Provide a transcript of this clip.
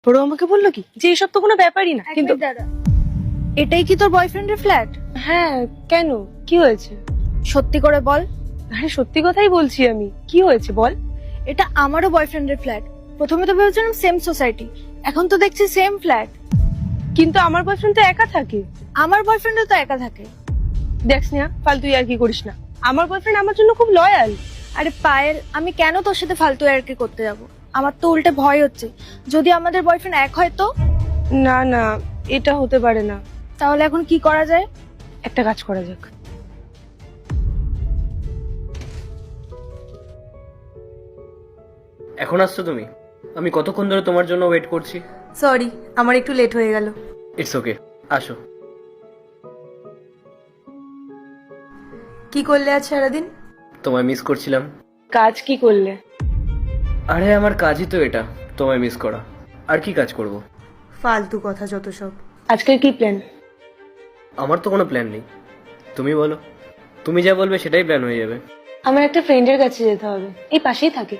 বড় আমাকে বললো কি যে এইসব তো কোনো ব্যাপারই না, কিন্তু এটাই কি তোর বয়ফ্রেন্ডের ফ্ল্যাট? হ্যাঁ কেন, কি হয়েছে? সত্যি করে বল। আরে সত্যি কথাই বলছি আমি, কি হয়েছে বল। এটা আমারও বয়ফ্রেন্ডের ফ্ল্যাট। প্রথমে তো ভেবেছিলাম সেম সোসাইটি, এখন তো দেখছি সেম ফ্ল্যাট। কিন্তু আমার বয়ফ্রেন্ড তো একা থাকে। আমার বয়ফ্রেন্ডও তো একা থাকে। দেখ স্নেহা, ফালতু আর কি করিস না, আমার বয়ফ্রেন্ড আমার জন্য খুব লয়াল। আরে পায়েল, আমি কেন তোর সাথে ফালতু আর কি করতে যাব? আমার তো উল্টে ভয় হচ্ছে, যদি আমাদের বয়ফ্রেন্ড এক হয় তো। না না, এটা হতে পারে না। তাহলে এখন কি করা যায়? একটা কাজ করা যাক। এখন আসছো তুমি? আমি কতক্ষণ ধরে তোমার জন্য ওয়েট করছি। সরি, আমার একটু লেট হয়ে গেল। ইটস ওকে, আসো। কি করলে আজ সারাদিন? তোমায় মিস করছিলাম। কাজ কি করলে? আরে আমার কাজই তো এটা, তোমায় মিস করা। আর কি কাজ করব? ফালতু কথা যত সব। আজকের কি প্ল্যান? আমার তো কোনো প্ল্যান নেই, তুমি বলো। তুমি যা বলবে সেটাই প্ল্যান হয়ে যাবে। আমার একটা ফ্রেন্ডের কাছে যেতে হবে, এই পাশেই থাকে।